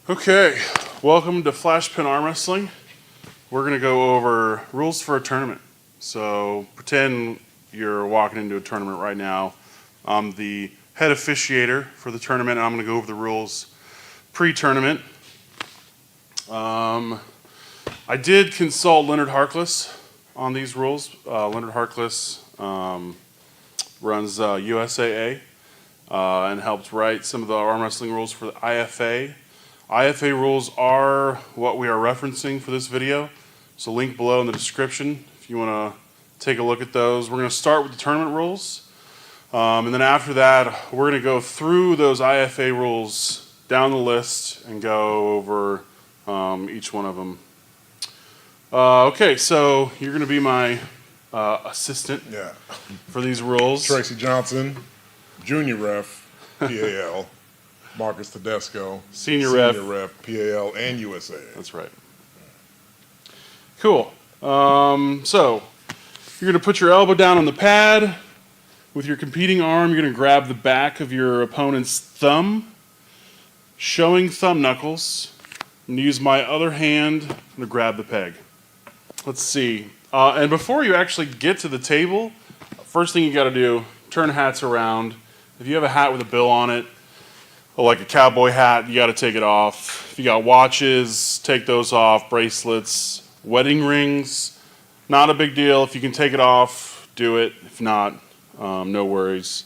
Okay, welcome to Flash Pin Arm Wrestling. We're going to go over rules for a tournament. So pretend you're walking into a tournament right now. I'm the head officiator for the tournament, and I'm going to go over the rules pre-tournament. I did consult Leonard Harkless on these rules. Leonard Harkless runs USAA and helped write some of the arm wrestling rules for the IFA. IFA rules are what we are referencing for this video, so link below in the description if you want to take a look at those. We're going to start with the tournament rules, and then after that we're going to go through those IFA rules down the list and go over each one of them. Okay, so you're going to be my assistant for these rules. Tracy Johnson, Junior Ref, PAL. Marcus Tedesco, Senior Ref, PAL, and USA. That's right. Cool. So you're going to put your elbow down on the pad. With your competing arm, you're going to grab the back of your opponent's thumb, showing thumb knuckles, and use my other hand to grab the peg. Let's see. And before you actually get to the table, first thing you got to do, turn hats around. If you have a hat with a bill on it, like a cowboy hat, you got to take it off. If you got watches, take those off. Bracelets, wedding rings, not a big deal. If you can take it off, do it. If not, no worries.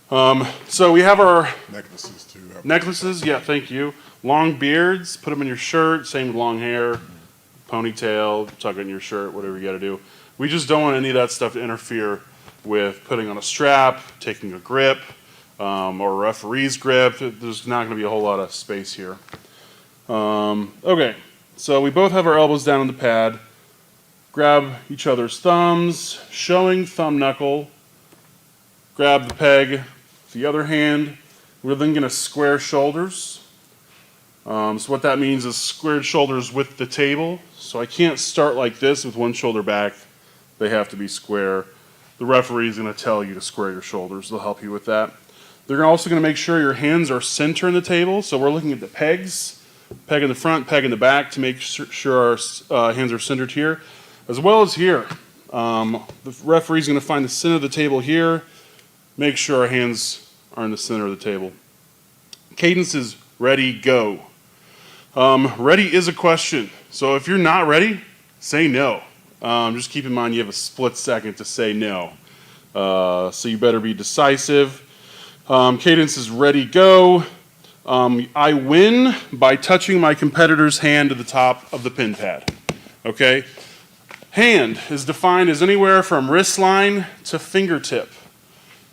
So we have our necklaces too. Necklaces, yeah, thank you. Long beards, put them in your shirt. Same with long hair, ponytail, tuck it in your shirt, whatever you got to do. We just don't want any of that stuff to interfere with putting on a strap, taking a grip. Or a referee's grip. There's not going to be a whole lot of space here. Okay, so we both have our elbows down on the pad. Grab each other's thumbs, showing thumb knuckle. Grab the peg with the other hand. We're then going to square shoulders. So what that means is squared shoulders with the table. So I can't start like this with one shoulder back. They have to be square. The referee is going to tell you to square your shoulders. They'll help you with that. They're also going to make sure your hands are center in the table. So we're looking at the pegs, peg in the front, peg in the back, to make sure our hands are centered here, as well as here. The referee's going to find the center of the table here, make sure our hands are in the center of the table. Cadence is ready, go. Ready is a question. So if you're not ready, say no. Just keep in mind you have a split second to say no. So you better be decisive. Cadence is ready, go. I win by touching my competitor's hand to the top of the pin pad. Okay? Hand is defined as anywhere from wrist line to fingertip.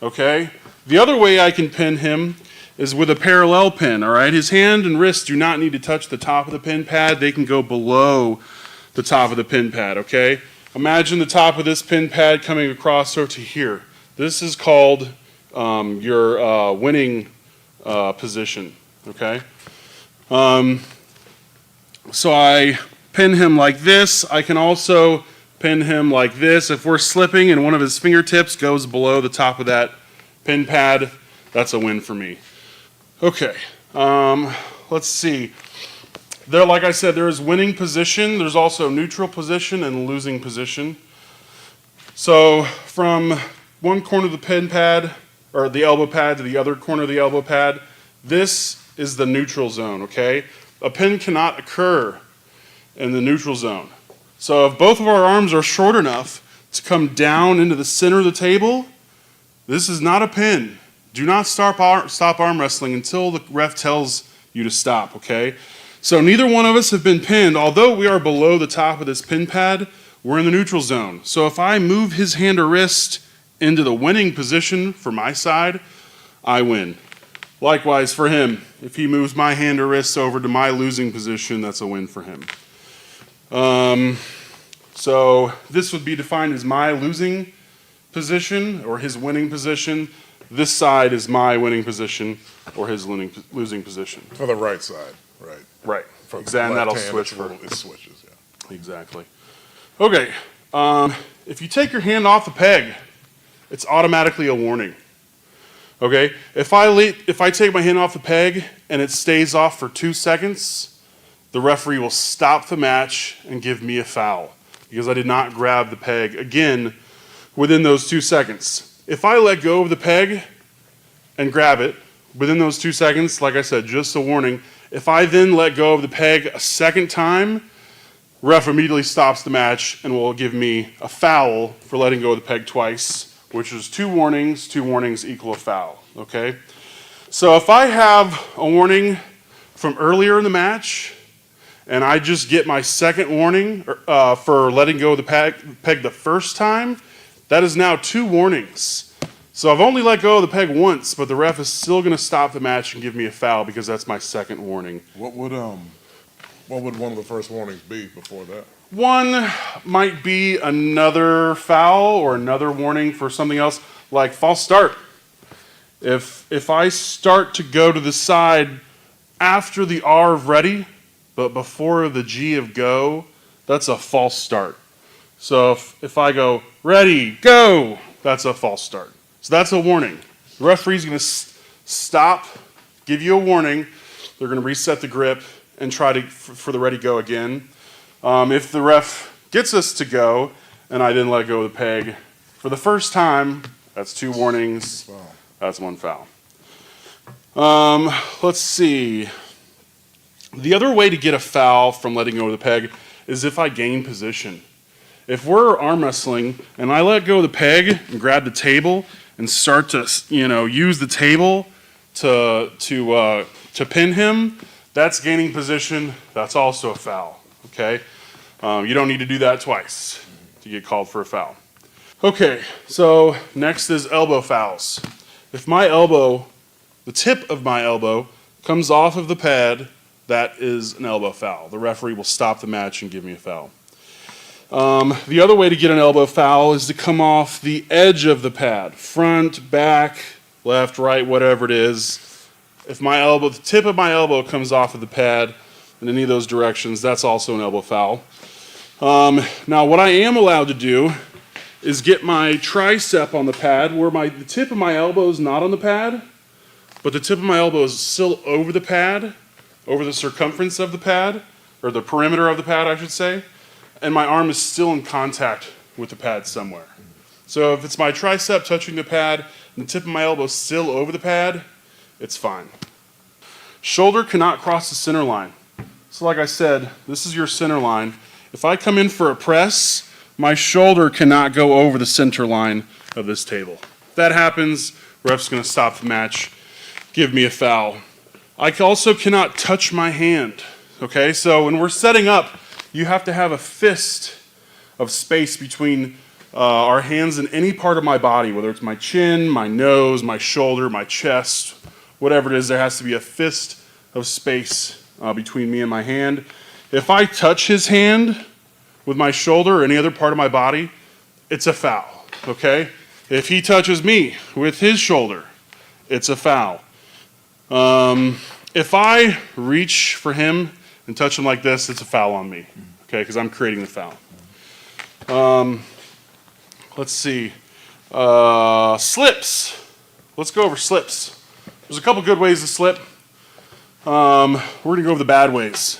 Okay? The other way I can pin him is with a parallel pin, all right? His hand and wrist do not need to touch the top of the pin pad. They can go below the top of the pin pad, okay? Imagine the top of this pin pad coming across over to here. This is called your winning position, okay? So I pin him like this. I can also pin him like this. If we're slipping and one of his fingertips goes below the top of that pin pad, that's a win for me. Okay, let's see. There, like I said, there is winning position. There's also neutral position and losing position. So from one corner of the pin pad, or the elbow pad, to the other corner of the elbow pad, this is the neutral zone, okay? A pin cannot occur in the neutral zone. So if both of our arms are short enough to come down into the center of the table, this is not a pin. Do not stop arm wrestling until the ref tells you to stop, okay? So neither one of us have been pinned. Although we are below the top of this pin pad, we're in the neutral zone. So if I move his hand or wrist into the winning position for my side, I win. Likewise for him, if he moves my hand or wrist over to my losing position, that's a win for him. So this would be defined as my losing position or his winning position. This side is my winning position or his losing position. For the right side, right? Right. For exactly. That'll hand, switch for it switches. Yeah. Exactly. Okay. If you take your hand off the peg, it's automatically a warning. Okay, if I take my hand off the peg and it stays off for 2 seconds, the referee will stop the match and give me a foul because I did not grab the peg again within those 2 seconds. If I let go of the peg and grab it within those 2 seconds, like I said, just a warning. If I then let go of the peg a second time, ref immediately stops the match and will give me a foul for letting go of the peg twice, which is 2 warnings. 2 warnings equal a foul, okay? So if I have a warning from earlier in the match and I just get my second warning for letting go of the peg the first time, that is now 2 warnings. So I've only let go of the peg once, but the ref is still going to stop the match and give me a foul because that's my second warning. What would one of the first warnings be before that? One might be another foul or another warning for something else, like false start. If I start to go to the side after the R of ready, but before the G of go, that's a false start. So if I go ready, go, that's a false start. So that's a warning. The referee's going to stop, give you a warning. They're going to reset the grip and try to for the ready go again. If the ref gets us to go and I didn't let go of the peg for the first time, that's 2 warnings. Wow. That's 1 foul. Let's see. The other way to get a foul from letting go of the peg is if I gain position. If we're arm wrestling and I let go of the peg and grab the table and start to, use the table to pin him, that's gaining position. That's also a foul. Okay, you don't need to do that twice to get called for a foul. Okay, so next is elbow fouls. If my elbow, the tip of my elbow, comes off of the pad, that is an elbow foul. The referee will stop the match and give me a foul. The other way to get an elbow foul is to come off the edge of the pad, front, back, left, right, whatever it is. If the tip of my elbow comes off of the pad in any of those directions, that's also an elbow foul. Now, what I am allowed to do is get my tricep on the pad where the tip of my elbow is not on the pad, but the tip of my elbow is still over the pad, over the circumference of the pad, or the perimeter of the pad, I should say, and my arm is still in contact with the pad somewhere. So if it's my tricep touching the pad and the tip of my elbow is still over the pad, it's fine. Shoulder cannot cross the center line. So like I said, this is your center line. If I come in for a press, my shoulder cannot go over the center line of this table. If that happens, ref's going to stop the match, give me a foul. I also cannot touch my hand. Okay, so when we're setting up, you have to have a fist of space between our hands and any part of my body, whether it's my chin, my nose, my shoulder, my chest, whatever it is, there has to be a fist of space between me and my hand. If I touch his hand with my shoulder or any other part of my body, it's a foul, okay? If he touches me with his shoulder, it's a foul. If I reach for him and touch him like this, it's a foul on me, okay, because I'm creating the foul. Let's see. Slips. Let's go over slips. There's a couple good ways to slip. We're going to go over the bad ways.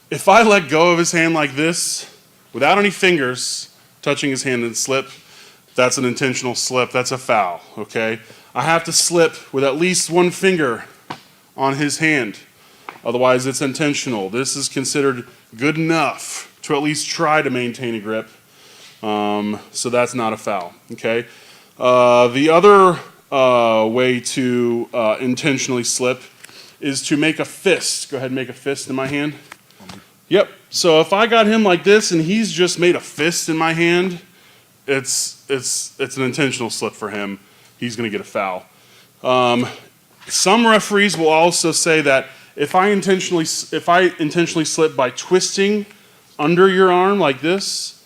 If I let go of his hand like this, without any fingers touching his hand and slip, that's an intentional slip. That's a foul, okay? I have to slip with at least 1 finger on his hand. Otherwise, it's intentional. This is considered good enough to at least try to maintain a grip. So that's not a foul, okay? The other way to intentionally slip is to make a fist. Go ahead and make a fist in my hand. Yep. So if I got him like this and he's just made a fist in my hand, it's an intentional slip for him. He's going to get a foul. Some referees will also say that if I intentionally slip by twisting under your arm like this,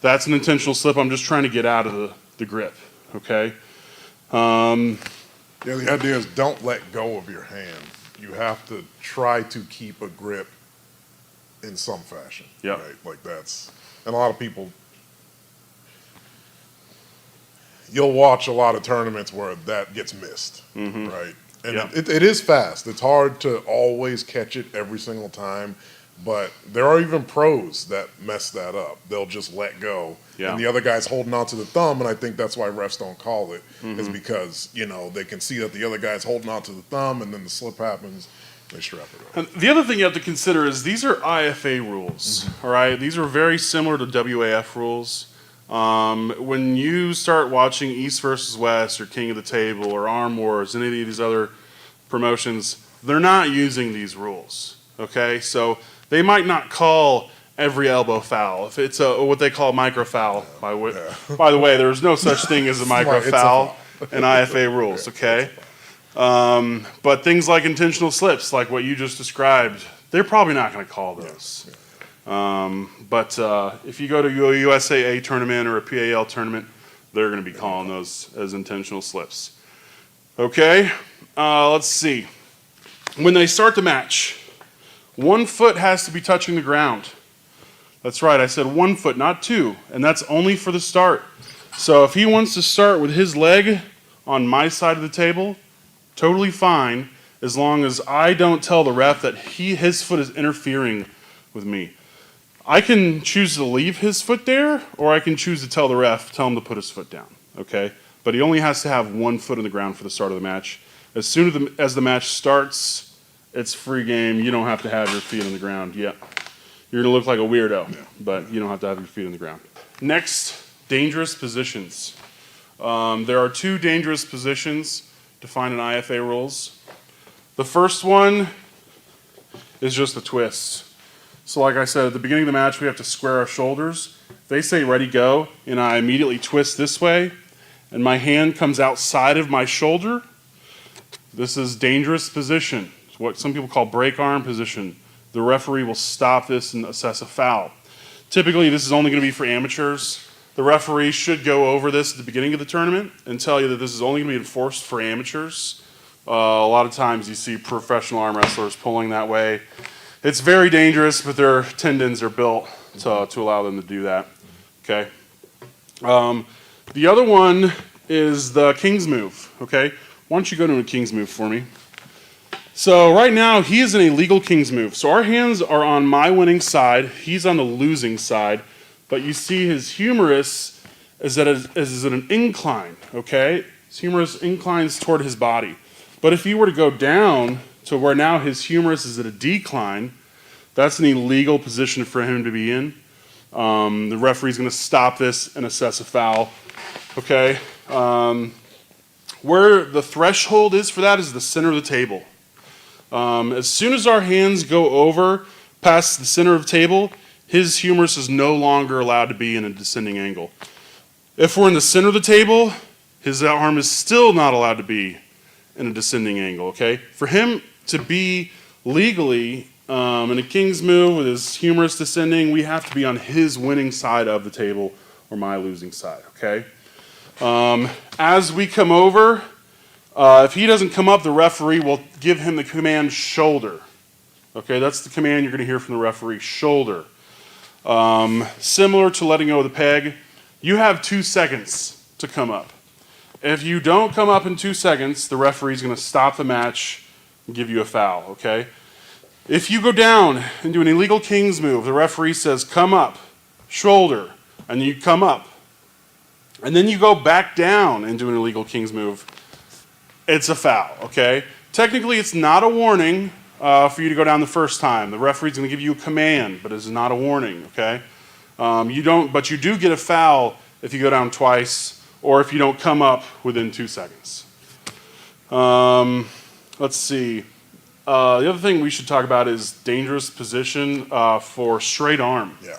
that's an intentional slip. I'm just trying to get out of the grip, okay? Yeah, the idea is don't let go of your hand. You have to try to keep a grip in some fashion. Yep. Right? Like that's, and a lot of people, you'll watch a lot of tournaments where that gets missed, right? And Yeah. it is fast. It's hard to always catch it every single time, but there are even pros that mess that up. They'll just let go, Yeah. and the other guy's holding on to the thumb, and I think that's why refs don't call it, is because, they can see that the other guy's holding on to the thumb, and then the slip happens, they strap it up. And the other thing you have to consider is these are IFA rules, all right? These are very similar to WAF rules. When you start watching East versus West or King of the Table or Arm Wars, any of these other promotions, they're not using these rules, okay? So they might not call every elbow foul. If it's what they call micro foul, by the way, there's no such thing as a micro foul in IFA rules, okay? But things like intentional slips, like what you just described, they're probably not going to call those. But if you go to a USAA tournament or a PAL tournament, they're going to be calling those as intentional slips. Okay, let's see. When they start the match, 1 foot has to be touching the ground. That's right, I said 1 foot, not 2, and that's only for the start. So if he wants to start with his leg on my side of the table, totally fine, as long as I don't tell the ref that his foot is interfering with me. I can choose to leave his foot there, or I can choose to tell the ref, tell him to put his foot down, okay? But he only has to have 1 foot on the ground for the start of the match. As soon as the match starts, it's free game. You don't have to have your feet on the ground. Yeah, you're gonna look like a weirdo, but you don't have to have your feet on the ground. Next, dangerous positions. There are 2 dangerous positions defined in IFA rules. The first one is just a twist. So like I said, at the beginning of the match, we have to square our shoulders. If they say ready, go, and I immediately twist this way, and my hand comes outside of my shoulder, this is dangerous position. It's what some people call break arm position. The referee will stop this and assess a foul. Typically, this is only going to be for amateurs. The referee should go over this at the beginning of the tournament and tell you that this is only going to be enforced for amateurs. A lot of times you see professional arm wrestlers pulling that way. It's very dangerous, but their tendons are built to allow them to do that. Okay. The other one is the King's move. Okay. Why don't you go to a King's move for me? So right now he is in a legal King's move. So our hands are on my winning side. He's on the losing side. But you see his humerus is at an incline. Okay. His humerus inclines toward his body. But if you were to go down to where now his humerus is at a decline, that's an illegal position for him to be in. The referee's going to stop this and assess a foul. Okay. Where the threshold is for that is the center of the table. As soon as our hands go over past the center of the table, his humerus is no longer allowed to be in a descending angle. If we're in the center of the table, his arm is still not allowed to be in a descending angle, okay? For him to be legally in a King's move with his humerus descending, we have to be on his winning side of the table or my losing side, okay? As we come over, if he doesn't come up, the referee will give him the command shoulder. Okay, that's the command you're going to hear from the referee, shoulder. Similar to letting go of the peg, you have 2 seconds to come up. If you don't come up in 2 seconds, the referee's going to stop the match and give you a foul, okay? If you go down and do an illegal King's move, the referee says, come up, shoulder, and you come up. And then you go back down and do an illegal King's move, it's a foul, okay? Technically, it's not a warning for you to go down the first time. The referee's going to give you a command, but it's not a warning, okay? But you do get a foul if you go down twice or if you don't come up within 2 seconds. Let's see. The other thing we should talk about is dangerous position for straight arm. Yeah.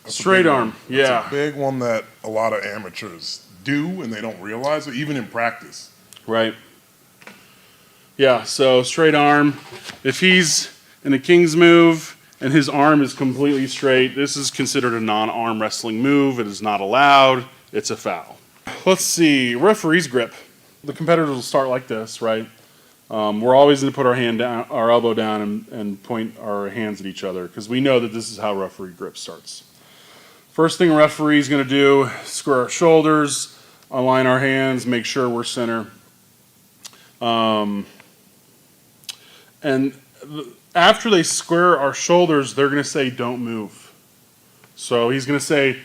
Straight arm, yeah. It's a big one that a lot of amateurs do and they don't realize it, even in practice. Right. Yeah, so straight arm. If he's in a King's move and his arm is completely straight, this is considered a non-arm wrestling move. It is not allowed. It's a foul. Let's see, referee's grip. The competitors will start like this, right? We're always going to put our hand down, our elbow down, and point our hands at each other because we know that this is how referee grip starts. First thing a referee is going to do, square our shoulders. align our hands, make sure we're center. And after they square our shoulders, they're going to say, don't move. So he's going to say,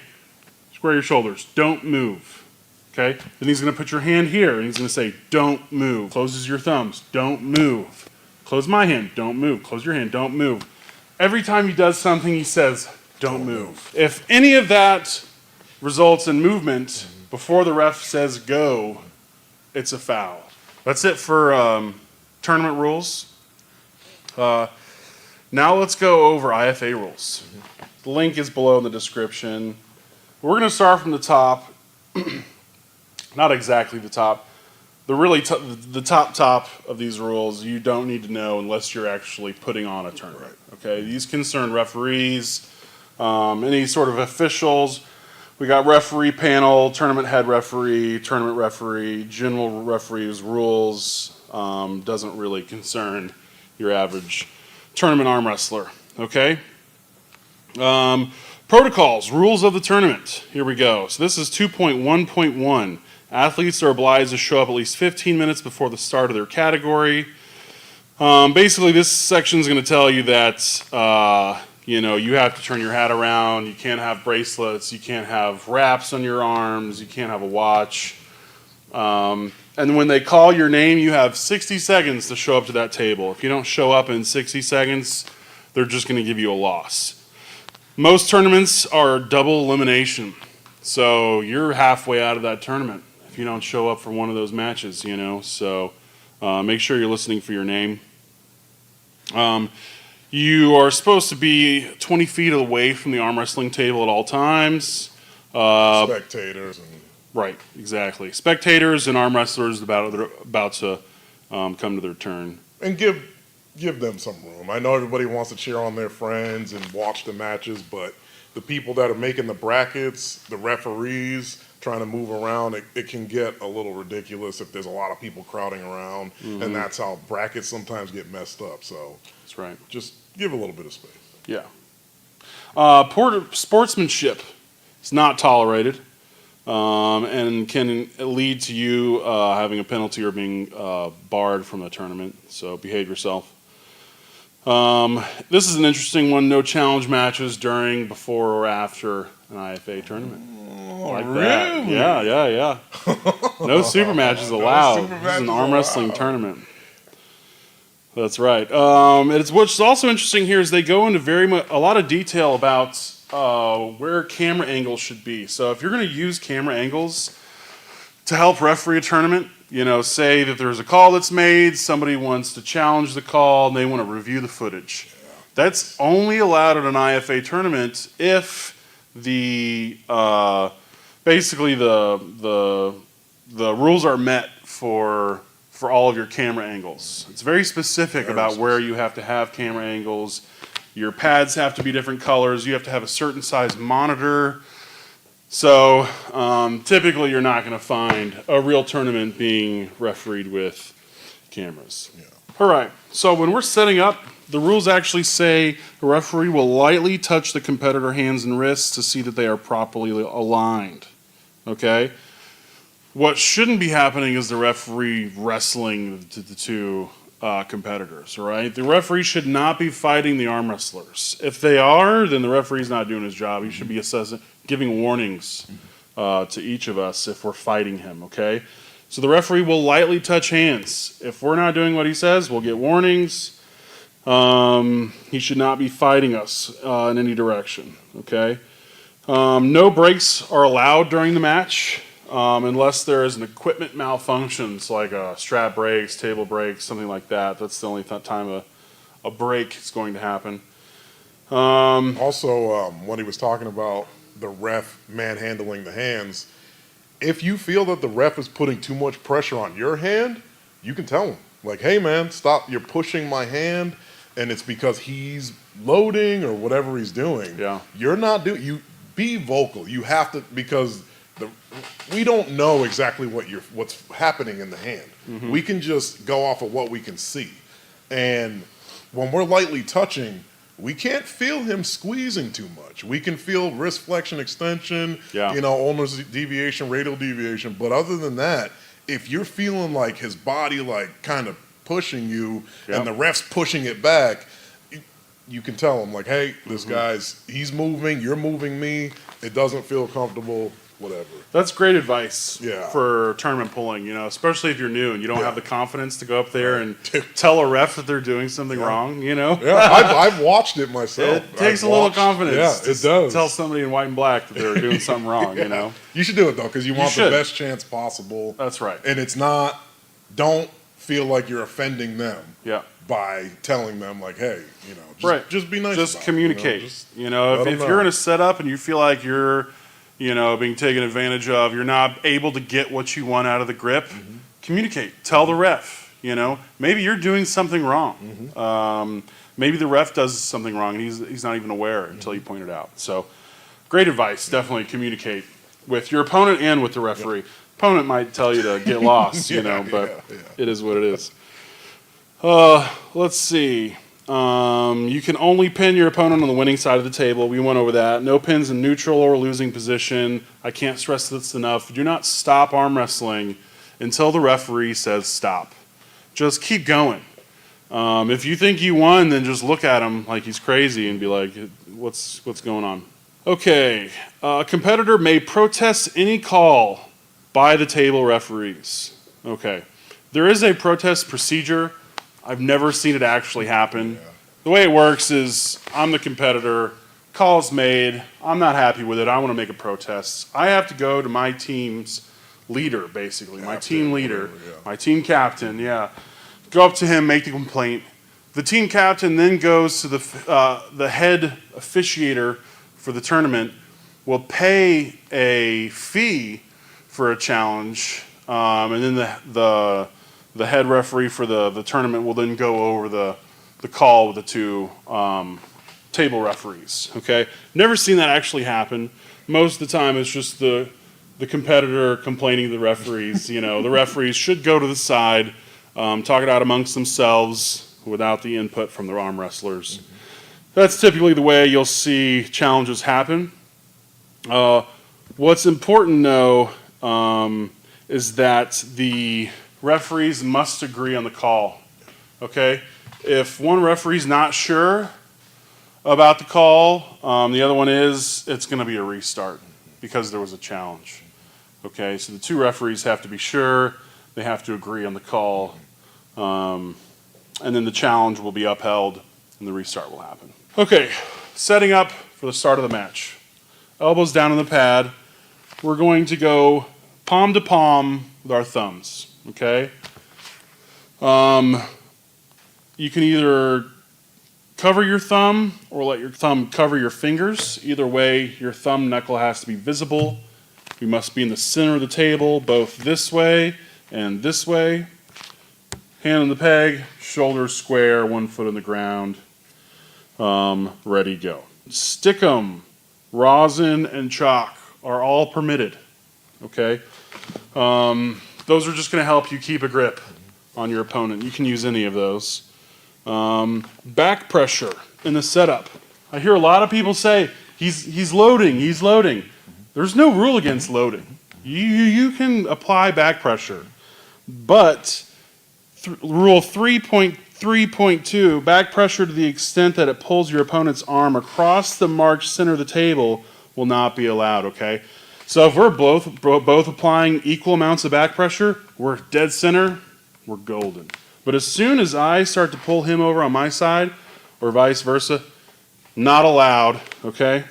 square your shoulders, don't move. Okay? Then he's going to put your hand here, and he's going to say, don't move. Closes your thumbs, don't move. Close my hand, don't move. Close your hand, don't move. Every time he does something, he says, don't move. If any of that results in movement before the ref says go, it's a foul. That's it for tournament rules. Now let's go over IFA rules. The link is below in the description. We're going to start from the top. Not exactly the top. The top of these rules you don't need to know unless you're actually putting on a tournament. Okay, these concern referees, any sort of officials. We got referee panel, tournament head referee, tournament referee, general referees rules. Doesn't really concern your average tournament arm wrestler. Okay. Protocols, rules of the tournament. Here we go. So this is 2.1.1. Athletes are obliged to show up at least 15 minutes before the start of their category. Basically, this section is going to tell you that you have to turn your hat around. You can't have bracelets. You can't have wraps on your arms. You can't have a watch. And when they call your name, you have 60 seconds to show up to that table. If you don't show up in 60 seconds, they're just going to give you a loss. Most tournaments are double elimination. So you're halfway out of that tournament if you don't show up for one of those matches, So make sure you're listening for your name. You are supposed to be 20 feet away from the arm wrestling table at all times. Spectators. Right, exactly. Spectators and arm wrestlers about to come to their turn. And give them some room. I know everybody wants to cheer on their friends and watch the matches, but the people that are making the brackets, the referees, trying to move around, it can get a little ridiculous if there's a lot of people crowding around, and that's how brackets sometimes get messed up. So that's right. Just give a little bit of space. Yeah. Sportsmanship is not tolerated and can lead to you having a penalty or being barred from the tournament. So behave yourself. This is an interesting one. No challenge matches during, before, or after an IFA tournament. Like really? That. Yeah. No super matches allowed. This is an arm wrestling tournament. That's right. What's also interesting here is they go into a lot of detail about where camera angles should be. So if you're going to use camera angles to help referee a tournament, say that there's a call that's made, somebody wants to challenge the call, and they want to review the footage. Yeah. That's only allowed at an IFA tournament if basically the rules are met for all of your camera angles. It's very specific about where you have to have camera angles. Your pads have to be different colors. You have to have a certain size monitor. So typically you're not going to find a real tournament being refereed with cameras. Yeah. All right, so when we're setting up, the rules actually say the referee will lightly touch the competitor hands and wrists to see that they are properly aligned. Okay? What shouldn't be happening is the referee wrestling the two competitors, all right? The referee should not be fighting the arm wrestlers. If they are, then the referee's not doing his job. He should be giving warnings to each of us if we're fighting him, okay? So the referee will lightly touch hands. If we're not doing what he says, we'll get warnings. He should not be fighting us in any direction, okay? No breaks are allowed during the match. Unless there is an equipment malfunctions like strap breaks, table breaks, something like that. That's the only time a break is going to happen. Also, when he was talking about the ref manhandling the hands, if you feel that the ref is putting too much pressure on your hand, you can tell him, like, hey man, stop, you're pushing my hand, and it's because he's loading or whatever he's doing. Yeah. You're not doing, you be vocal. You have to, because we don't know exactly what's happening in the hand. Mm-hmm. We can just go off of what we can see. And when we're lightly touching, we can't feel him squeezing too much. We can feel wrist flexion extension, Yeah. ulnar deviation, radial deviation. But other than that, if you're feeling like his body like kind of pushing you and the ref's pushing it back, you can tell him like, hey, this he's moving, you're moving me. It doesn't feel comfortable, whatever. That's great advice Yeah. for tournament pulling, especially if you're new and you don't have the confidence to go up there and Right. tell a ref that they're doing something wrong, Yeah, I've watched it myself. It takes a little confidence Yeah, it does. tell somebody in white and black that they're doing something wrong, You should do it, though, because you want the should. best chance possible. That's right. And it's don't feel like you're offending them Yeah. by telling them, like, hey, Right. just be nice Just about communicate. it. Just If let 'em you're know. in a setup and you feel like you're, being taken advantage of, you're not able to get what you want out of the grip, communicate. Tell the ref, maybe you're doing something wrong. Maybe the ref does something wrong and he's not even aware until you point it out. So great advice. Definitely communicate with your opponent and with the referee. Opponent might tell you to get lost, but it is what it is. Let's see. You can only pin your opponent on the winning side of the table. We went over that. No pins in neutral or losing position. I can't stress this enough. Do not stop arm wrestling until the referee says stop. Just keep going. If you think you won, then just look at him like he's crazy and be like, what's going on? Okay. A competitor may protest any call by the table referees. Okay. There is a protest procedure. I've never seen it actually happen. Yeah. The way it works is I'm the competitor, call's made, I'm not happy with it, I want to make a protest. I have to go to my team's leader, basically, my team leader, my team captain, go up to him, make the complaint. The team captain then goes to the head officiator for the tournament, will pay a fee for a challenge, and then the head referee for the tournament will then go over the call with the two table referees. Okay, never seen that actually happen. Most of the time, it's just the competitor complaining to the referees. The referees should go to the side, talk it out amongst themselves without the input from the arm wrestlers. That's typically the way you'll see challenges happen. What's important, though, is that the referees must agree on the call, okay? If one referee's not sure about the call, the other one is, it's going to be a restart because there was a challenge, okay? So the two referees have to be sure, they have to agree on the call, and then the challenge will be upheld and the restart will happen. Okay, setting up for the start of the match. Elbows down on the pad. We're going to go palm to palm with our thumbs. Okay. You can either cover your thumb or let your thumb cover your fingers. Either way, your thumb knuckle has to be visible. We must be in the center of the table, both this way and this way. Hand on the peg, shoulders square, 1 foot on the ground. Ready, go. Stickum, rosin, and chalk are all permitted. Okay. Those are just going to help you keep a grip on your opponent. You can use any of those. Back pressure in the setup. I hear a lot of people say, he's loading. There's no rule against loading. You can apply back pressure. But rule 3.3.2, back pressure to the extent that it pulls your opponent's arm across the marked center of the table will not be allowed, okay? So if we're both applying equal amounts of back pressure, we're dead center, we're golden. But as soon as I start to pull him over on my side, or vice versa, not allowed, okay?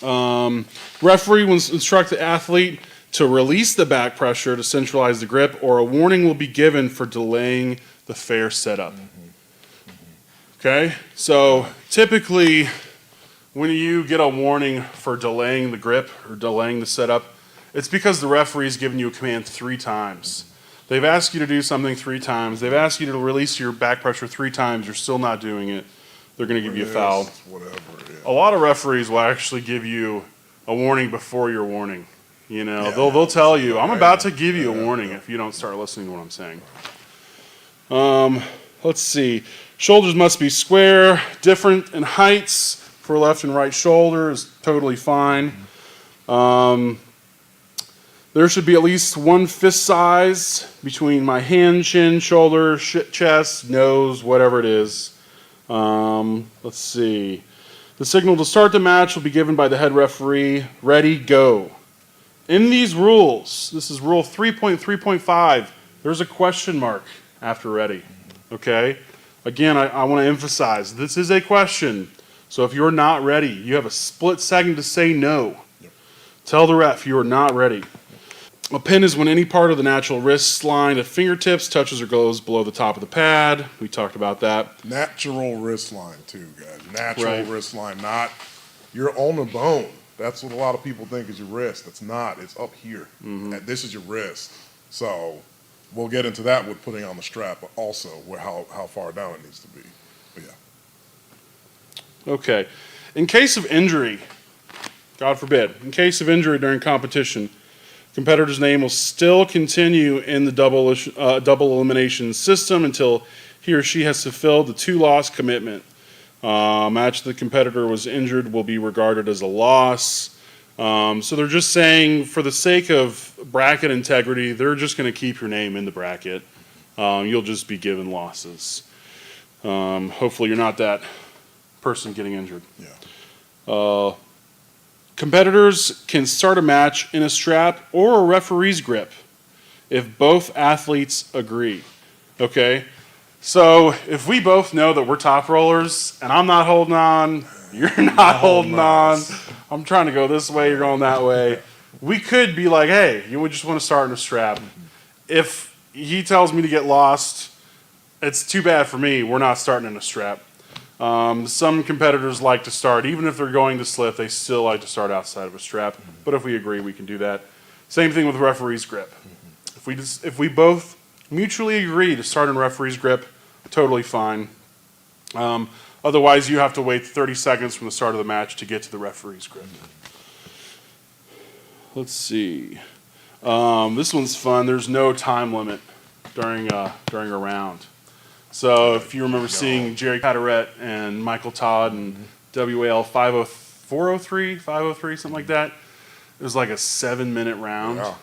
Referee will instruct the athlete to release the back pressure to centralize the grip, or a warning will be given for delaying the fair setup. Okay? So typically, when you get a warning for delaying the grip or delaying the setup, it's because the referee's given you a command 3 times. They've asked you to do something 3 times. They've asked you to release your back pressure 3 times. You're still not doing it. They're going to give you a foul. A lot of referees will actually give you a warning before your warning. They'll tell you, I'm about to give you a warning if you don't start listening to what I'm saying. Let's see. Shoulders must be square, different in heights for left and right shoulder is totally fine. There should be at least one fist size between my hand, chin, shoulder, chest, nose, whatever it is. Let's see. The signal to start the match will be given by the head referee. Ready, go. In these rules, this is rule 3.3.5, there's a question mark after ready. Okay? Again, I want to emphasize, this is a question. So if you're not ready, you have a split second to say no. Yep. Tell the ref you are not ready. A pin is when any part of the natural wrist line at fingertips touches or goes below the top of the pad. We talked about that. Natural wrist line too, guys. Natural Right. wrist line, not you're on the bone. That's what a lot of people think is your wrist. It's not. It's up here. This is your wrist. So we'll get into that with putting on the strap, but also how far down it needs to be. But yeah. Okay. In case of injury, God forbid, in case of injury during competition, competitor's name will still continue in the double elimination system until he or she has fulfilled the 2-loss commitment. Match the competitor was injured will be regarded as a loss. So they're just saying, for the sake of bracket integrity, they're just going to keep your name in the bracket. You'll just be given losses. Hopefully you're not that person getting injured. Yeah. Competitors can start a match in a strap or a referee's grip if both athletes agree. Okay? So if we both know that we're top rollers and I'm not holding on, you're not holding on, I'm trying to go this way, you're going that way, we could be like, hey, you would just want to start in a strap. If he tells me to get lost, it's too bad for me, we're not starting in a strap. Some competitors like to start, even if they're going to slip, they still like to start outside of a strap. But if we agree, we can do that. Same thing with referee's grip. If we both mutually agree to start in referee's grip, totally fine. Otherwise, you have to wait 30 seconds from the start of the match to get to the referee's grip. Let's see. This one's fun. There's no time limit during a round. So if you remember seeing Jerry Carteret and Michael Todd and WAL 403, 503, something like that, it was like a 7-minute round. Yeah.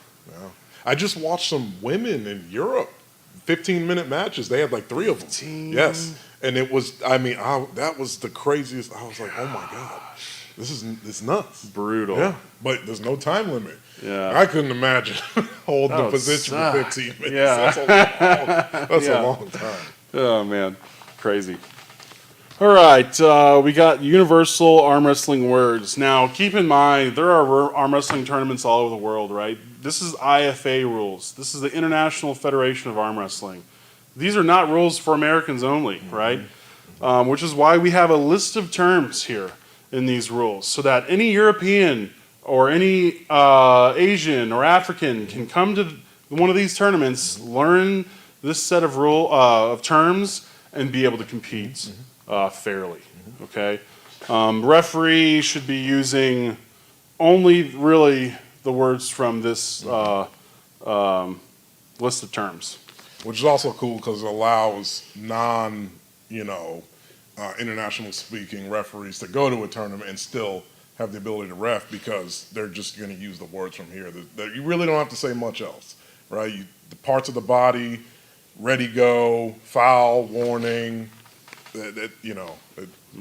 I just watched some women in Europe, 15-minute matches. They had like 3 of them. 15? Yes. And it was, that was the craziest. I was like, oh my God, it's nuts. Brutal. Yeah. But there's no time limit. Yeah. I couldn't imagine holding the position suck. for 15 minutes. Yeah. That's a long time. Oh, man. Crazy. All right. We got universal arm wrestling words. Now, keep in mind, there are arm wrestling tournaments all over the world, right? This is IFA rules. This is the International Federation of Arm Wrestling. These are not rules for Americans only, right? Which is why we have a list of terms here in these rules, so that any European or any Asian or African can come to one of these tournaments, learn this set of terms, and be able to compete fairly. Okay, referee should be using only really the words from this list of terms. Which is also cool because it allows international speaking referees to go to a tournament and still have the ability to ref, because they're just going to use the words from here. You really don't have to say much else, right? The parts of the body, ready, go, foul, warning, it's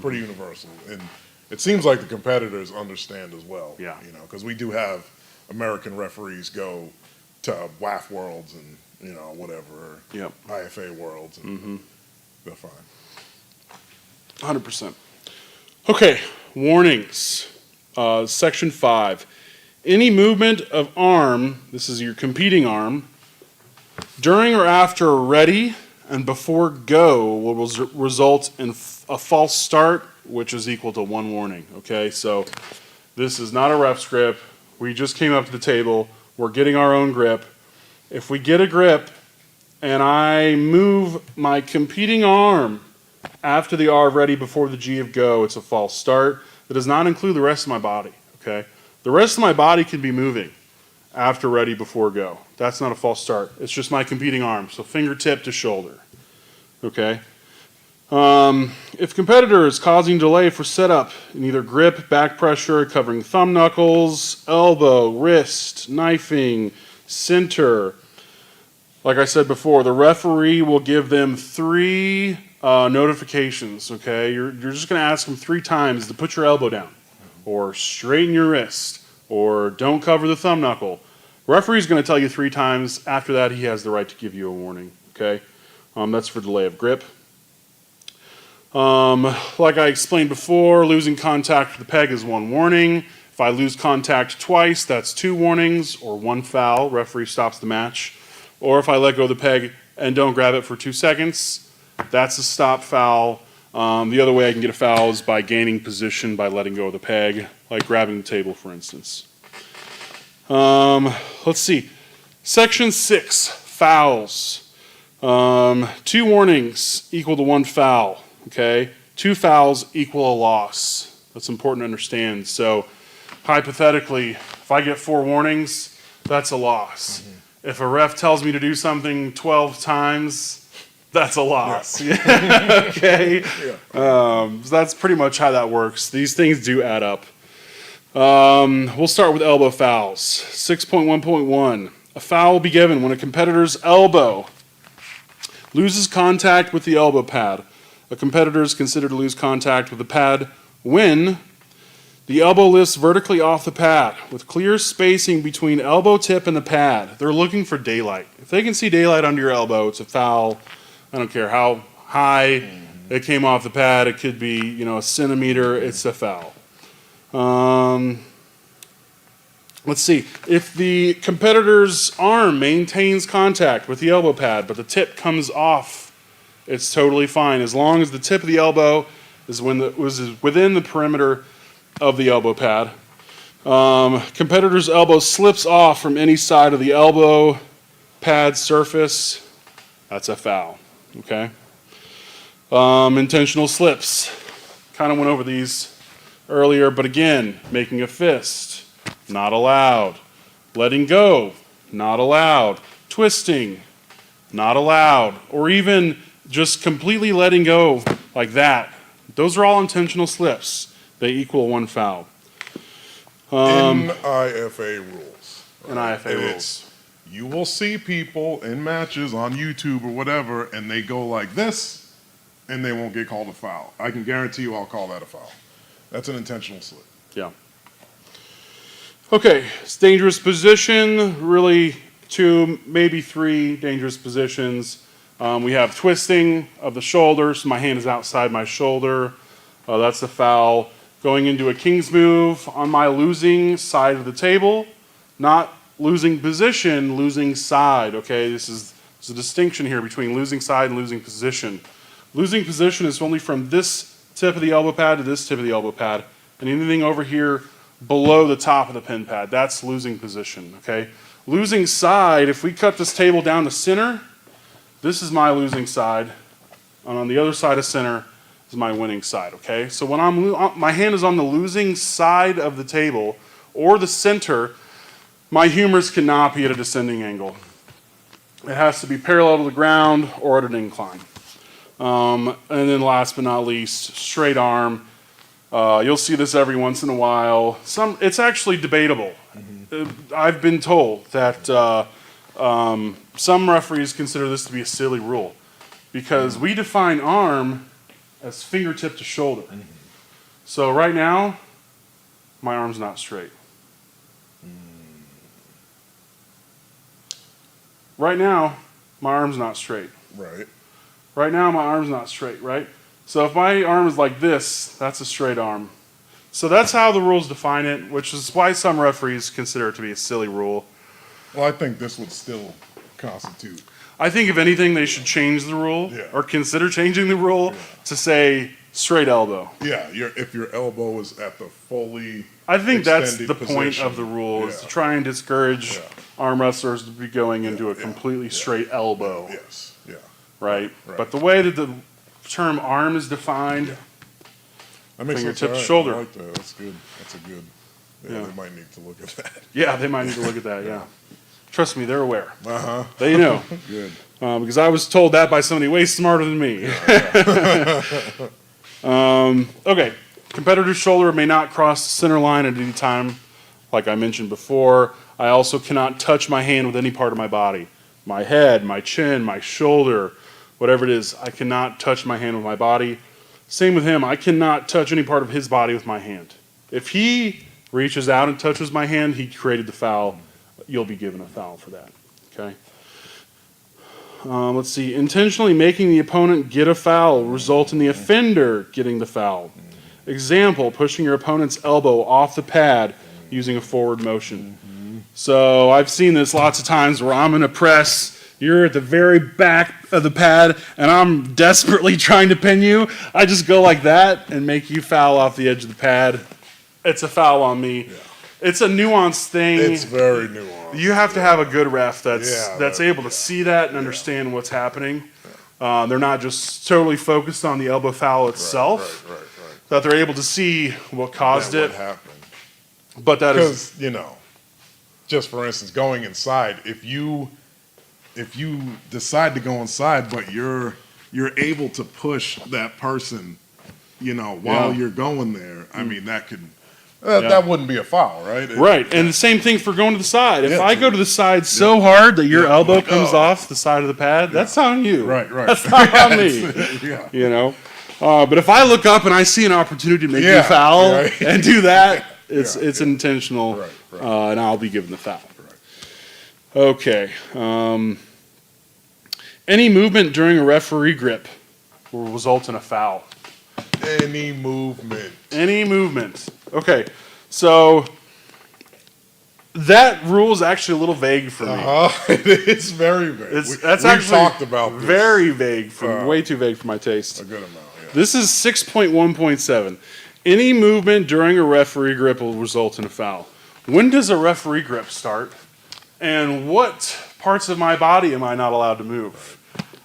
pretty universal. And it seems like the competitors understand as well. Yeah. Because we do have American referees go to WAF Worlds and whatever, Yep. IFA Worlds, and they're fine. 100%. Okay, warnings. Section 5. Any movement of arm, this is your competing arm, during or after ready and before go will result in a false start, which is equal to 1 warning. Okay, so this is not a ref's grip. We just came up to the table. We're getting our own grip. If we get a grip and I move my competing arm after the R of ready before the G of go, it's a false start. That does not include the rest of my body, okay? The rest of my body can be moving after ready before go. That's not a false start. It's just my competing arm, so fingertip to shoulder, okay? If competitor is causing delay for setup in either grip, back pressure, covering thumb knuckles, elbow, wrist, knifing, center, like I said before, the referee will give them 3 notifications, okay? You're just going to ask them 3 times to put your elbow down, or straighten your wrist, or don't cover the thumb knuckle. Referee's going to tell you 3 times. After that, he has the right to give you a warning, okay? That's for delay of grip. Like I explained before, losing contact with the peg is 1 warning. If I lose contact twice, that's 2 warnings, or 1 foul. Referee stops the match. Or if I let go of the peg and don't grab it for 2 seconds, that's a stop foul. The other way I can get a foul is by gaining position by letting go of the peg, like grabbing the table, for instance. Let's see. Section 6, fouls. 2 warnings equal to 1 foul. Okay, 2 fouls equal a loss. That's important to understand. So, hypothetically, if I get 4 warnings, that's a loss. If a ref tells me to do something 12 times, that's a loss. Yeah. Okay, so that's pretty much how that works. These things do add up. We'll start with elbow fouls. 6.1.1. A foul will be given when a competitor's elbow loses contact with the elbow pad. A competitor is considered to lose contact with the pad when the elbow lifts vertically off the pad with clear spacing between elbow tip and the pad. They're looking for daylight. If they can see daylight under your elbow, it's a foul. I don't care how high it came off the pad. It could be, a centimeter. It's a foul. Let's see. If the competitor's arm maintains contact with the elbow pad, but the tip comes off, it's totally fine as long as the tip of the elbow is within the perimeter of the elbow pad. Competitor's elbow slips off from any side of the elbow pad surface. That's a foul. Okay. Intentional slips. Kind of went over these earlier, but again, making a fist, not allowed. Letting go, not allowed. Twisting, not allowed. Or even just completely letting go like that. Those are all intentional slips. They equal 1 foul. In IFA rules. In IFA rules. You will see people in matches on YouTube or whatever, and they go like this, and they won't get called a foul. I can guarantee you I'll call that a foul. That's an intentional slip. Yeah. Okay, it's dangerous position. Really 2, maybe 3 dangerous positions. We have twisting of the shoulder, so my hand is outside my shoulder. That's a foul. Going into a king's move on my losing side of the table, not losing position, losing side. Okay, there's a distinction here between losing side and losing position. Losing position is only from this tip of the elbow pad to this tip of the elbow pad, and anything over here below the top of the pin pad, that's losing position. Okay, losing side, if we cut this table down to center, this is my losing side, and on the other side of center is my winning side, okay? So when my hand is on the losing side of the table or the center, my humerus cannot be at a descending angle. It has to be parallel to the ground or at an incline. And then last but not least, straight arm. You'll see this every once in a while. It's actually debatable. I've been told that some referees consider this to be a silly rule because we define arm as fingertip to shoulder. So right now, my arm's not straight. Right now, my arm's not straight. Right. Right now, my arm's not straight, right? So if my arm is like this, that's a straight arm. So that's how the rules define it, which is why some referees consider it to be a silly rule. Well, I think this would still constitute. I think if anything, they should change the rule or consider changing the rule to say straight elbow. Yeah, if your elbow is at the fully I think that's extended the position. point of the rule, is to try and discourage arm wrestlers to be going into a completely straight elbow. Yes, yeah. Right? But the way that the term arm is defined, That makes sense. fingertip to All right. shoulder. I like that. That's good. That's a good. Yeah, they might need to look at that. Yeah, they might need to look at that, yeah. Trust me, they're aware. Uh-huh. They know. Good. Because I was told that by somebody way smarter than me. Okay. Competitor's shoulder may not cross the center line at any time, like I mentioned before. I also cannot touch my hand with any part of my body. My head, my chin, my shoulder, whatever it is, I cannot touch my hand with my body. Same with him. I cannot touch any part of his body with my hand. If he reaches out and touches my hand, he created the foul. You'll be given a foul for that. Okay. Let's see. Intentionally making the opponent get a foul will result in the offender getting the foul. Example, pushing your opponent's elbow off the pad using a forward motion. So I've seen this lots of times where I'm in a press, you're at the very back of the pad, and I'm desperately trying to pin you. I just go like that and make you foul off the edge of the pad. It's a foul on me. Yeah. It's a nuanced thing. It's very nuanced. You have to have a good ref that's able to see that and understand what's happening. They're not just totally focused on the elbow foul itself. Right. That they're able to see what caused it. What happened. But that is... Because, you know, just for instance, going inside, if you decide to go inside, but you're able to push that person, you know, while you're going there, I mean, that could... That wouldn't be a foul, right? Right, and the same thing for going to the side. If I go to the side so hard that your elbow comes off the side of the pad, that's on you. Right. That's not on me. You know? But if I look up and I see an opportunity to make you foul and do that, it's intentional, and I'll be given the foul. Okay. Any movement during a referee grip will result in a foul. Any movement. Okay, so that rule is actually a little vague for me. It's very vague. We've actually talked about this. Very vague, way too vague for my taste. A good amount, yeah. This is 6.1.7. Any movement during a referee grip will result in a foul. When does a referee grip start? And what parts of my body am I not allowed to move?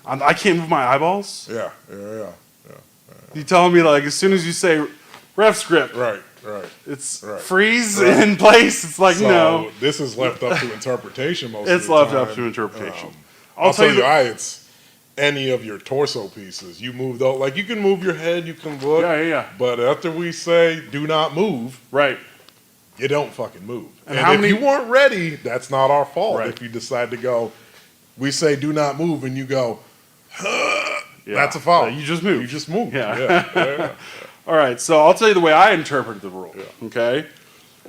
I can't move my eyeballs? Yeah. You telling me, like, as soon as you say ref's grip, Right. it's freeze in place? It's like, no. This is left up to interpretation most of the time. It's left up to interpretation. I'll tell you why. It's any of your torso pieces. You move those. Like, you can move your head, you can look. Yeah. But after we say do not move, you don't fucking move. And if you weren't ready, that's not our fault. If you decide to go, we say do not move, and you go, that's a foul. You just move. You just move. Yeah. All right, so I'll tell you the way I interpret the rule, okay?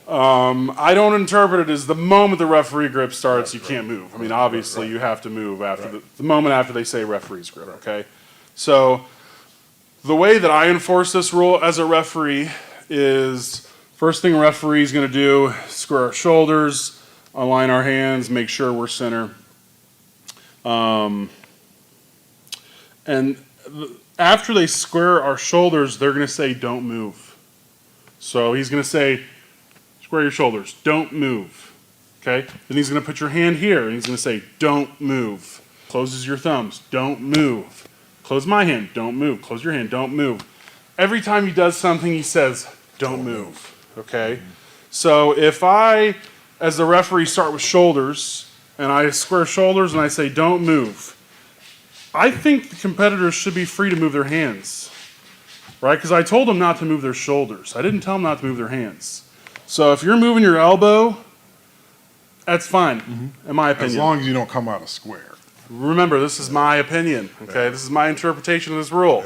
I don't interpret it as the moment the referee grip starts, you can't move. I mean, obviously, you have to move after the moment after they say referee's grip, okay? So the way that I enforce this rule as a referee is first thing a referee is going to do, square our shoulders, align our hands, make sure we're center. And after they square our shoulders, they're going to say, don't move. So he's going to say, square your shoulders, don't move. Okay? Then he's going to put your hand here, and he's going to say, don't move. Closes your thumbs, don't move. Close my hand, don't move. Close your hand, don't move. Every time he does something, he says, don't move. Okay? So if I, as the referee, start with shoulders, and I square shoulders, and I say, don't move, I think the competitors should be free to move their hands, right? Because I told them not to move their shoulders. I didn't tell them not to move their hands. So if you're moving your elbow, that's fine, in my opinion. As long as you don't come out of square. Remember, this is my opinion, okay? This is my interpretation of this rule.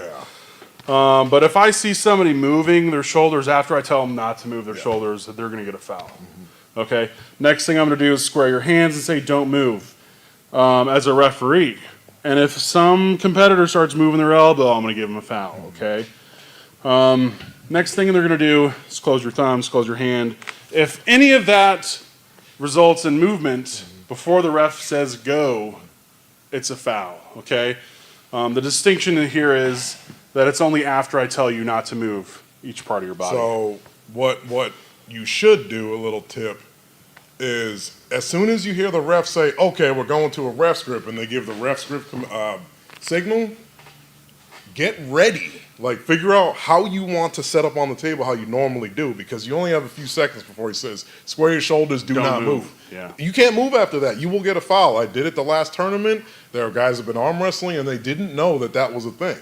But if I see somebody moving their shoulders after I tell them not to move their shoulders, they're going to get a foul, okay? Next thing I'm going to do is square your hands and say, don't move, as a referee. And if some competitor starts moving their elbow, I'm going to give them a foul, okay? Next thing they're going to do is close your thumbs, close your hand. If any of that results in movement before the ref says go, it's a foul, okay? The distinction here is that it's only after I tell you not to move each part of your body. So what you should do, a little tip, is as soon as you hear the ref say, okay, we're going to a ref's grip, and they give the ref's grip signal, get ready. Like, figure out how you want to set up on the table how you normally do, because you only have a few seconds before he says, square your shoulders, do Don't not move. move. Yeah. You can't move after that. You will get a foul. I did it the last tournament. There are guys who have been arm wrestling, and they didn't know that that was a thing.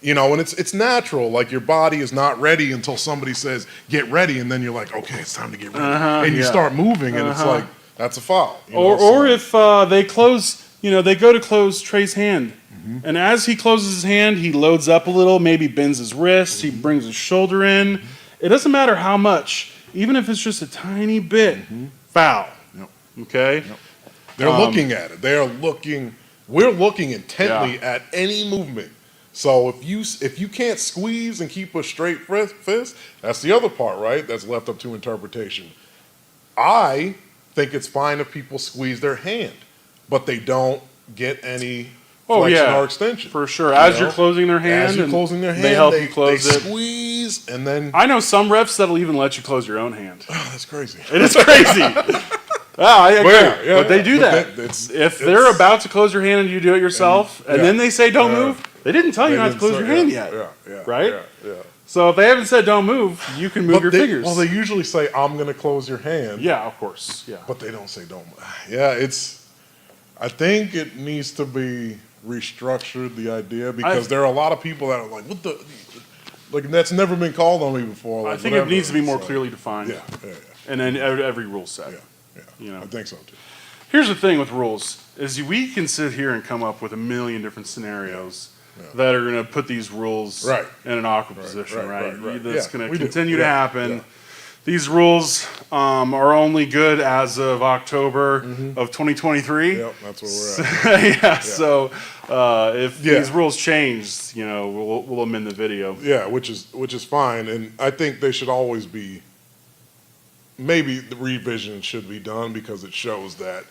You know, and it's natural. Like, your body is not ready until somebody says, get ready, and then you're like, okay, it's time to get ready. And you start moving, and it's like, that's a foul. You know, Or if they close, they go to close Trey's hand. And as he closes his hand, he loads up a little, maybe bends his wrist, he brings his shoulder in. It doesn't matter how much, even if it's just a tiny bit, foul. Yep. Okay? Yep. They're looking at it. We're looking intently Yeah. at any movement. So if you can't squeeze and keep a straight fist, that's the other part, right? That's left up to interpretation. I think it's fine if people squeeze their hand, but they don't get any flexion or extension. For sure. As you're closing their hand, they help you close they it. Squeeze, and then I know some refs that'll even let you close your own hand. oh, that's crazy. It is crazy. I agree. But they do that. If they're about to close your hand and you do it yourself, and then they say don't move, they didn't tell you not to close your hand yet. Right? Yeah. So if they haven't said don't move, you can move your fingers. Well, they usually say, I'm going to close your hand. Yeah, of course. Yeah. But they don't say don't. Yeah, I think it needs to be restructured, the idea, because there are a lot of people that are like, what the, like, that's never been called on me before. Like, I think it needs to be more clearly defined. Yeah. And then every rule set. Yeah. I think so too. Here's the thing with rules, is we can sit here and come up with a million different scenarios that are going to put these rules in an awkward position, right? That's going to continue to happen. Yeah. These rules are only good as of October of 2023. Yep, that's where we're at. So if these rules change, we'll amend the video. Yeah, which is fine, and I think they should always be. Maybe the revision should be done because it shows that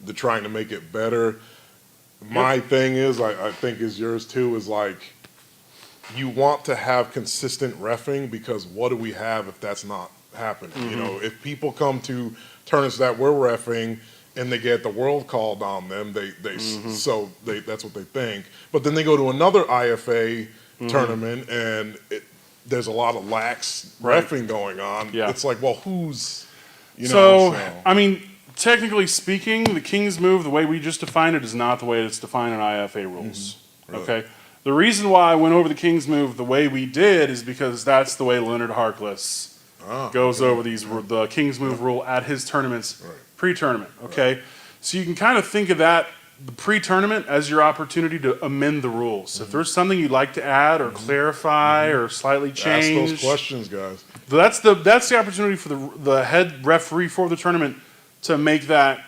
they're trying to make it better. My thing is, I think is yours too, is like, you want to have consistent reffing, because what do we have if that's not happening? You know, if people come to tournaments that we're reffing and they get the world called on them, so that's what they think. But then they go to another IFA tournament and there's a lot of lax reffing going on. Yeah. It's like, well, who's, I mean, technically speaking, the King's Move, the way we just defined it, is not the way it's defined in IFA rules. Really? Okay? The reason why I went over the King's Move the way we did is because that's the way Leonard Harkless goes over the King's Move rule at his tournaments, pre-tournament. Okay? So you can kind of think of that, the pre-tournament, as your opportunity to amend the rules. If there's something you'd like to add or clarify or slightly change, ask those questions, guys. That's the opportunity for the head referee for the tournament to make that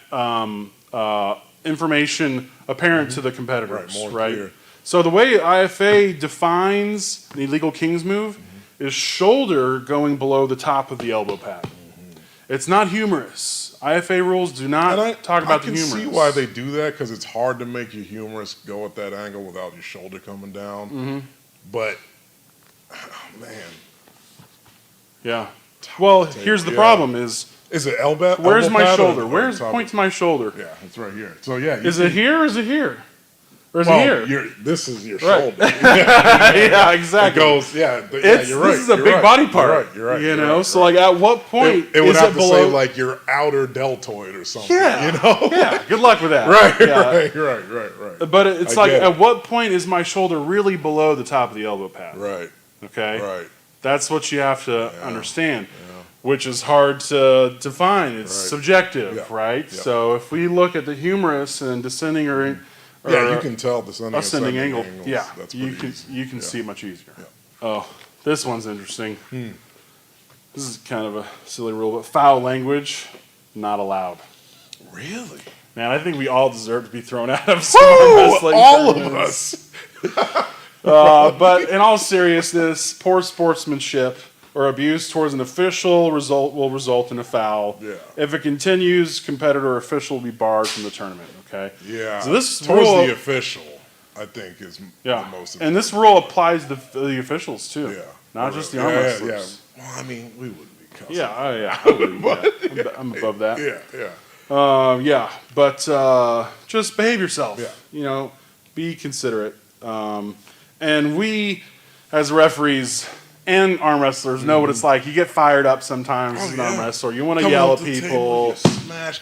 information apparent to the competitors. More clear. So the way IFA defines the illegal King's Move is shoulder going below the top of the elbow pad. It's not humerus. IFA rules do not talk about the humerus. I can see why they do that, because it's hard to make your humerus go at that angle without your shoulder coming down. But, man. Yeah. Well, here's the problem is it elbow? Where's my pad shoulder? Point to my shoulder. Yeah, it's right here. So, yeah. Is it here or is it here? Or is it here? This is your shoulder. Yeah, exactly. It goes, you're right. This is a big body part. You're right. So like, at what point it would is have it to below? say like your outer deltoid or something. Yeah. Yeah. Good luck with that. Right. But it's like, at what point is my shoulder really below the top of the elbow pad? Right. Okay. Right. That's what you have to understand, which is hard to define. It's subjective, right? Yeah. So if we look at the humerus and descending or you can tell the ascending angle. angles. Yeah, That's you can see it much easier. Oh, this one's interesting. This is kind of a silly rule, but foul language not allowed. Really? Man, I think we all deserve to be thrown out of some wrestling all of tournaments. us. But in all seriousness, poor sportsmanship or abuse towards an official will result in a foul. Yeah. If it continues, competitor or official will be barred from the tournament. Okay. Yeah. So this towards rule, the official, I think, is the most important. And this rule applies to the officials too. Yeah. Not just the arm wrestlers. Yeah. Well, I mean, we wouldn't be cussing. I'm above that. Yeah. But just behave yourself. Yeah. Be considerate. And we, as referees and arm wrestlers, know what it's like. You get fired up sometimes as an arm wrestler. You want to yell at people.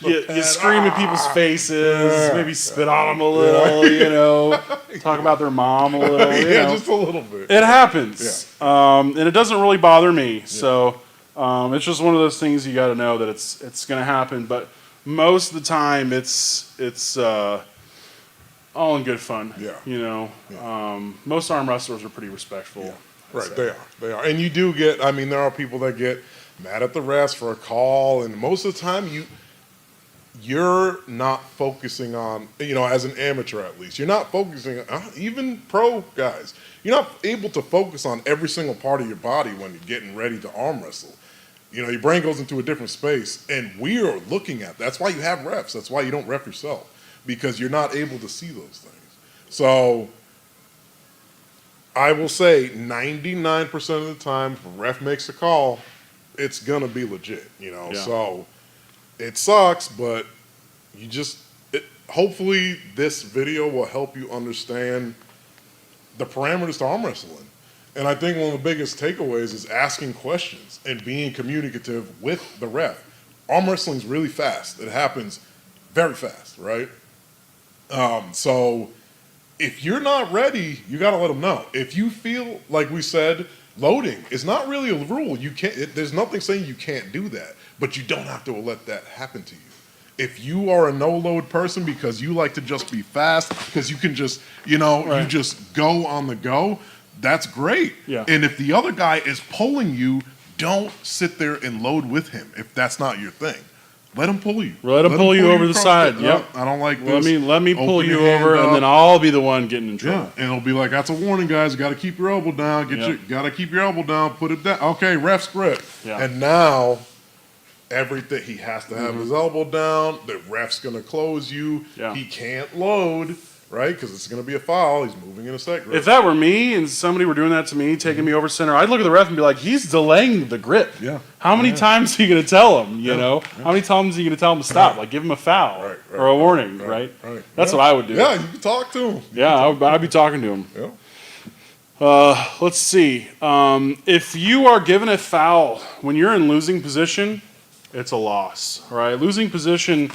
You scream in people's faces, maybe spit on them a little, you know, talk about their mom a little. You know. Just a little bit. It happens. And it doesn't really bother me. So it's just one of those things you got to know that it's going to happen. But most of the time, it's all in good fun. Yeah. You know, most arm wrestlers are pretty respectful. Yeah. Right, they are. And you do get, I mean, there are people that get mad at the refs for a call, and most of the time you're not focusing on, you know, as an amateur at least, you're not focusing, even pro guys, you're not able to focus on every single part of your body when you're getting ready to arm wrestle. You know, your brain goes into a different space, and we are looking at, that's why you have refs, that's why you don't ref yourself, because you're not able to see those things. So I will say 99% of the time, if a ref makes a call, it's going to be legit, you know. Yeah. So it sucks, but you just, hopefully this video will help you understand the parameters to arm wrestling. And I think one of the biggest takeaways is asking questions and being communicative with the ref. Arm wrestling's really fast. It happens very fast, right? So if you're not ready, you got to let them know. If you feel, like we said, loading is not really a rule. You can't. There's nothing saying you can't do that, but you don't have to let that happen to you. If you are a no-load person because you like to just be fast, because you can just, you know, you just go on the go, that's great. Yeah. And if the other guy is pulling you, don't sit there and load with him if that's not your thing. Let him pull you. Let him pull you over the side. Yep. I don't like this. Let me pull you over, and then I'll be the one getting in trouble. Yeah, and it'll be like, that's a warning, guys. You got to keep your elbow down. Got to keep your elbow down. Put it down. Okay, ref's grip. Yeah. And now, everything, he has to have his elbow down. The ref's going to close you. Yeah. He can't load, right? Because it's going to be a foul. He's moving in a set grip. If that were me and somebody were doing that to me, taking me over center, I'd look at the ref and be like, he's delaying the grip. Yeah. How many times are you going to tell him, you know? How many times are you going to tell him to stop? Like, give him a foul or a warning, right? That's what I would do. Yeah, you can talk to him. Yeah, I'd be talking to him. Yeah. Let's see. If you are given a foul when you're in losing position, it's a loss, right? Losing position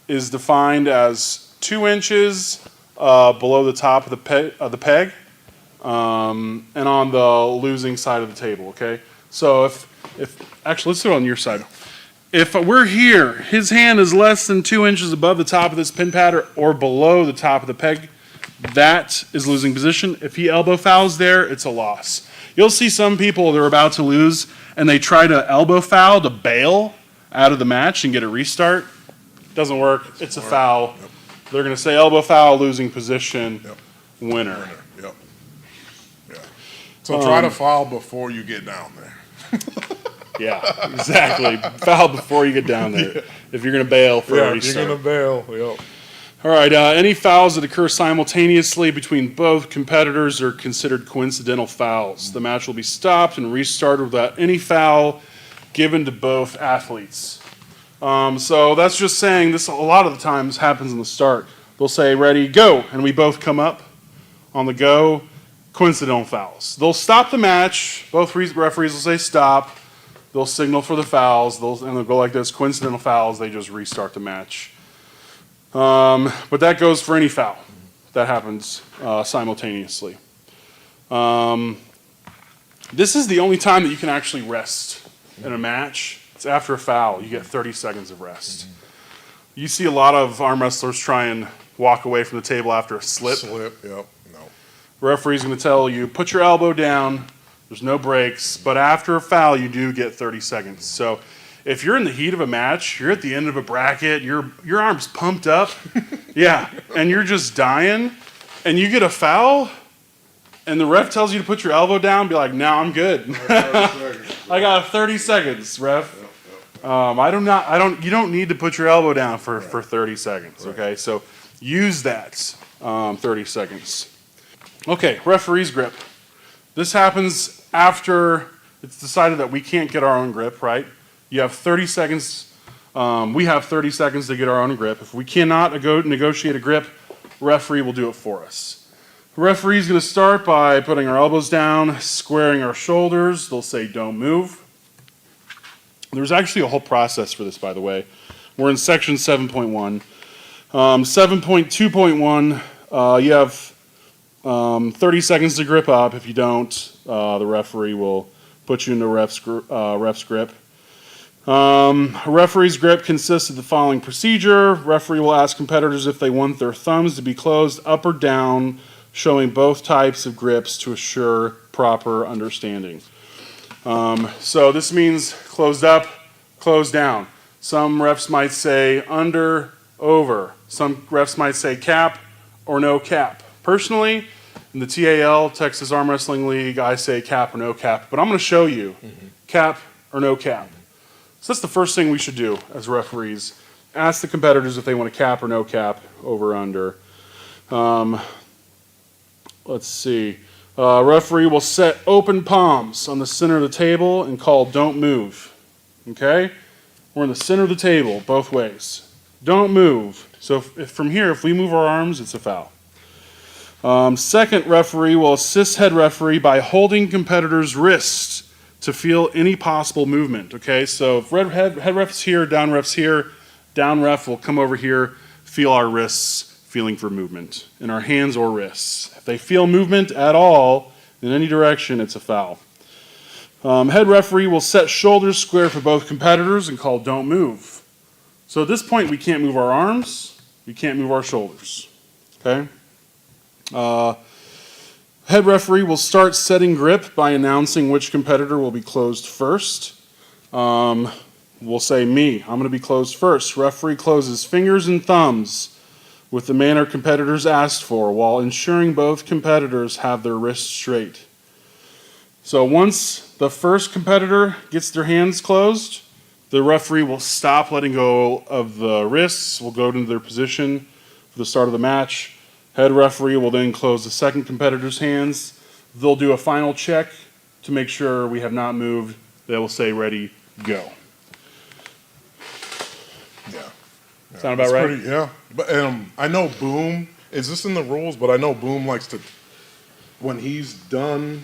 is defined as 2 inches below the top of the peg, and on the losing side of the table, okay? So if actually, let's do it on your side. If we're here, his hand is less than 2 inches above the top of this pin pad or below the top of the peg, that is losing position. If he elbow fouls there, it's a loss. You'll see some people, they're about to lose, and they try to elbow foul to bail out of the match and get a restart. Doesn't work. It's a foul. Yep. They're going to say elbow foul, losing position, winner. Yep. Yeah. So try to foul before you get down there. Yeah, exactly. Foul before you get down there. If you're going to bail for a restart. You're going to bail. Yep. All right, any fouls that occur simultaneously between both competitors are considered coincidental fouls. The match will be stopped and restarted without any foul given to both athletes. So that's just saying this a lot of the times happens in the start. They'll say, ready, go, and we both come up on the go, coincidental fouls. They'll stop the match. Both referees will say stop. They'll signal for the fouls, and they'll go like this, coincidental fouls, they just restart the match. But that goes for any foul that happens simultaneously. This is the only time that you can actually rest in a match. It's after a foul. You get 30 seconds of rest. You see a lot of arm wrestlers try and walk away from the table after a slip. Yep. No. Referee's going to tell you, put your elbow down. There's no breaks. But after a foul, you do get 30 seconds. So if you're in the heat of a match, you're at the end of a bracket, your arm's pumped up, and you're just dying, and you get a foul, and the ref tells you to put your elbow down, be like, no, I'm good. I got 30 seconds, ref. You don't need to put your elbow down for 30 seconds, okay? So use that 30 seconds. Okay, referee's grip. This happens after it's decided that we can't get our own grip, right? You have 30 seconds. We have 30 seconds to get our own grip. If we cannot negotiate a grip, referee will do it for us. The referee's going to start by putting our elbows down, squaring our shoulders. They'll say, don't move. There's actually a whole process for this, by the way. We're in section 7.1. 7.2.1, you have 30 seconds to grip up. If you don't, the referee will put you into ref's grip. A referee's grip consists of the following procedure. Referee will ask competitors if they want their thumbs to be closed up or down, showing both types of grips to assure proper understanding. So this means closed up, closed down. Some refs might say under, over. Some refs might say cap or no cap. Personally, in the TAL, Texas Arm Wrestling League, I say cap or no cap. But I'm going to show you cap or no cap. So that's the first thing we should do as referees. Ask the competitors if they want a cap or no cap, over or under. Let's see. Referee will set open palms on the center of the table and call don't move. Okay? We're in the center of the table, both ways. Don't move. So if from here, if we move our arms, it's a foul. Second, referee will assist head referee by holding competitor's wrists to feel any possible movement. Okay, so if head ref's here, down ref will come over here, feel our wrists, feeling for movement in our hands or wrists. If they feel movement at all in any direction, it's a foul. Head referee will set shoulders square for both competitors and call don't move. So at this point, we can't move our arms, we can't move our shoulders. Okay? Head referee will start setting grip by announcing which competitor will be closed first. We'll say me, I'm going to be closed first. Referee closes fingers and thumbs with the manner competitors asked for while ensuring both competitors have their wrists straight. So once the first competitor gets their hands closed, the referee will stop letting go of the wrists, will go into their position for the start of the match. Head referee will then close the second competitor's hands. They'll do a final check to make sure we have not moved. They will say ready, go. Yeah. Sound about right? Yeah. But I know Boom, is this in the rules? But I know Boom likes to, when he's done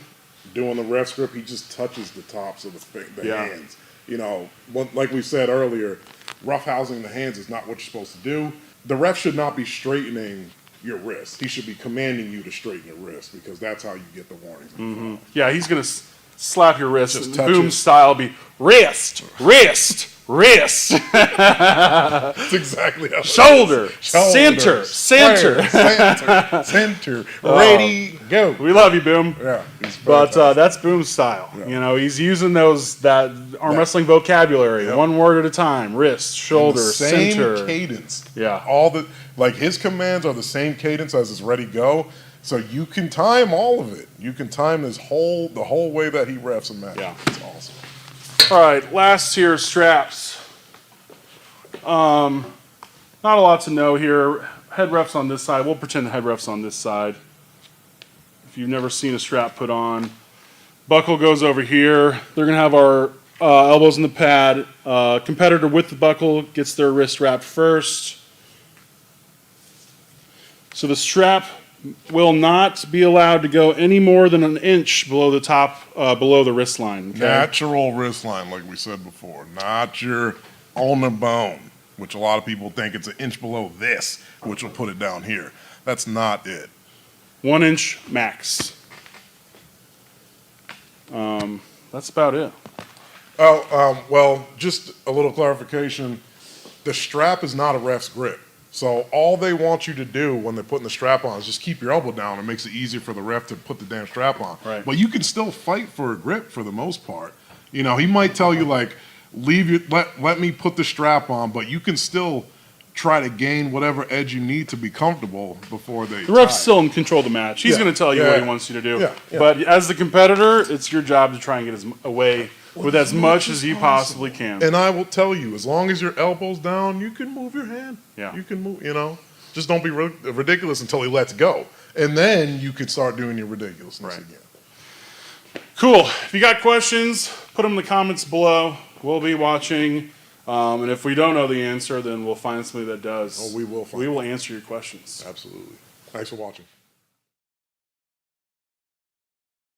doing the ref script, he just touches the tops of the hands. You know, like we said earlier, roughhousing the hands is not what you're supposed to do. The ref should not be straightening your wrist. He should be commanding you to straighten your wrist because that's how you get the warnings. Mm-hmm. Yeah, he's going to slap your wrist. Just Boom it. style be wrist, wrist, wrist. That's exactly how Shoulder, Shoulder, center. Center, ready, go. We love you, Boom. Yeah, but that's Boom's style. Yeah. You know, he's using that arm wrestling vocabulary, one word at a time. Wrist, shoulder, same center. Cadence. Yeah. His commands are the same cadence as his ready go. So you can time all of it. You can time the whole way that he refs a match. Yeah. It's awesome. All right, last here, straps. Not a lot to know here. Head refs on this side. We'll pretend the head refs on this side. If you've never seen a strap put on, buckle goes over here. They're going to have our elbows in the pad. Competitor with the buckle gets their wrist wrapped first. So the strap will not be allowed to go any more than an inch below below the wrist line. Okay? Natural wrist line, like we said before, not your on the bone, which a lot of people think it's an inch below this, which will put it down here. That's not it. 1 inch max. That's about it. Well, just a little clarification. The strap is not a ref's grip. So all they want you to do when they're putting the strap on is just keep your elbow down. It makes it easier for the ref to put the damn strap on. Right. But you can still fight for a grip for the most part. You know, he might tell you like, let me put the strap on, but you can still try to gain whatever edge you need to be comfortable before they. The ref's still in control of the match. He's going to tell you what he wants you to do. Yeah. But as the competitor, it's your job to try and get away with as much as you possibly can. And I will tell you, as long as your elbow's down, you can move your hand. Yeah. You can move, just don't be ridiculous until he lets go. And then you can start doing your ridiculousness again. Cool. If you got questions, put them in the comments below. We'll be watching. And if we don't know the answer, then we'll find somebody that does. Oh, we will find We will answer your questions. Absolutely. Thanks for watching.